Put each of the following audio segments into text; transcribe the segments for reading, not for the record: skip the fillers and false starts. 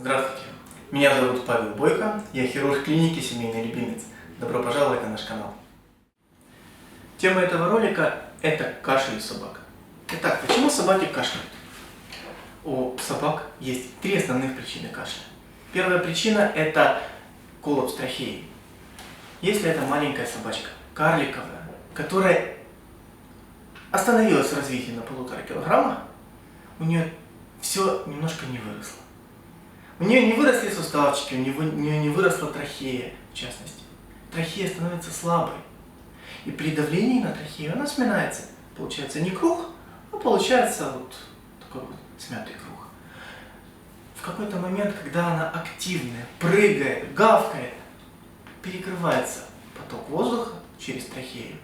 Здравствуйте, меня зовут Павел Бойко, я хирург клиники «Семейный любимец». Добро пожаловать на наш канал. Тема этого ролика – это кашель у собак. Итак, почему собаки кашляют? У собак есть три основных причины кашля. Первая причина – это коллапс трахеи. Если это маленькая собачка, карликовая, которая остановилась в развитии на 1,5 килограмма, у нее все немножко не выросло. У нее не выросли суставчики, у нее не выросла трахея, в частности. Трахея становится слабой. И при давлении на трахею она сминается. Получается не круг, а получается вот такой вот смятый круг. В какой-то момент, когда она активная, прыгает, гавкает, перекрывается поток воздуха через трахею,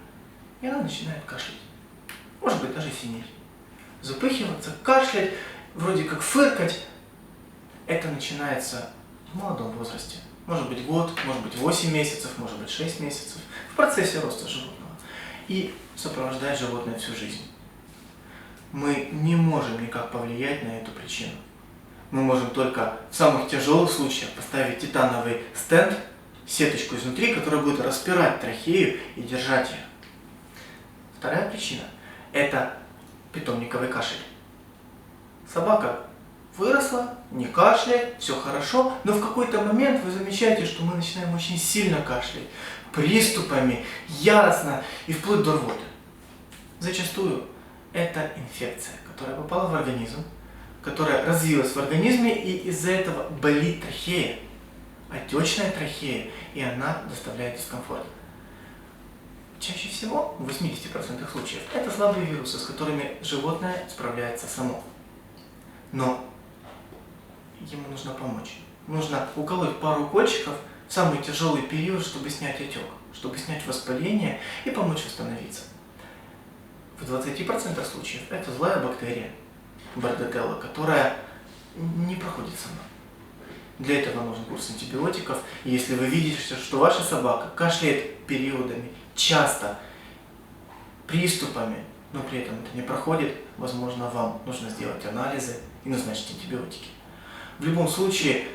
и она начинает кашлять. Может быть, даже синеть. Запыхиваться, кашлять, вроде как фыркать. Это начинается в молодом возрасте. Может быть год, может быть 8 месяцев, может быть 6 месяцев. В процессе роста животного. И сопровождает животное всю жизнь. Мы не можем никак повлиять на эту причину. Мы можем только в самых тяжелых случаях поставить титановый стенд, сеточку изнутри, которая будет распирать трахею и держать ее. Вторая причина – это питомниковый кашель. Собака выросла, не кашляет, все хорошо, но в какой-то момент вы замечаете, что мы начинаем очень сильно кашлять, приступами, яростно и вплоть до рвоты. Зачастую это инфекция, которая попала в организм, которая развилась в организме, и из-за этого болит трахея, отечная трахея, и она доставляет дискомфорт. Чаще всего, в 80% случаев, это слабые вирусы, с которыми животное справляется само. Но ему нужно помочь. Нужно уколоть пару укольчиков в самый тяжелый период, чтобы снять отек, чтобы снять воспаление и помочь восстановиться. В 20% случаев это злая бактерия, бордетелла, которая не проходит сама. Для этого нужен курс антибиотиков. И если вы видите, что ваша собака кашляет периодами, часто, приступами, но при этом это не проходит, возможно, вам нужно сделать анализы и назначить антибиотики. В любом случае,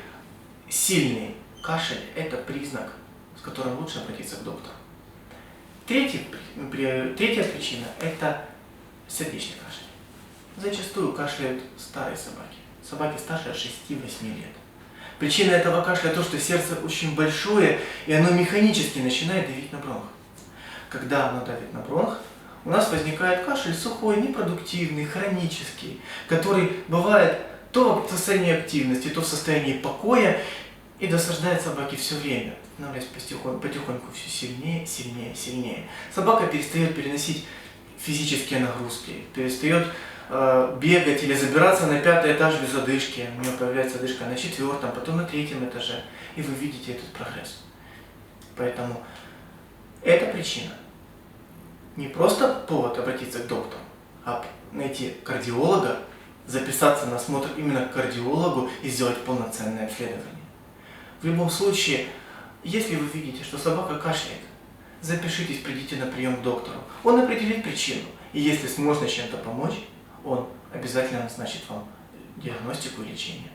сильный кашель – это признак, с которым лучше обратиться к доктору. Третья причина – это сердечный кашель. Зачастую кашляют старые собаки, собаки старше 6-8 лет. Причина этого кашля – то, что сердце очень большое, и оно механически начинает давить на бронх. Когда оно давит на бронх, у нас возникает кашель сухой, непродуктивный, хронический, который бывает то в состоянии активности, то в состоянии покоя, и досаждает собаке все время, становясь потихоньку все сильнее, сильнее, сильнее. Собака перестает переносить физические нагрузки, перестает бегать или забираться на 5-й этаж без одышки. У нее появляется одышка на 4-м, потом на 3-м этаже, и вы видите этот прогресс. Поэтому эта причина не просто повод обратиться к доктору, а найти кардиолога, записаться на осмотр именно к кардиологу и сделать полноценное обследование. В любом случае, если вы видите, что собака кашляет, запишитесь, придите на прием к доктору. Он определит причину, и если сможет чем-то помочь, он обязательно назначит вам диагностику и лечение.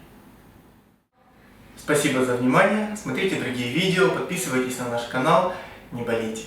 Спасибо за внимание, смотрите другие видео, подписывайтесь на наш канал, не болейте.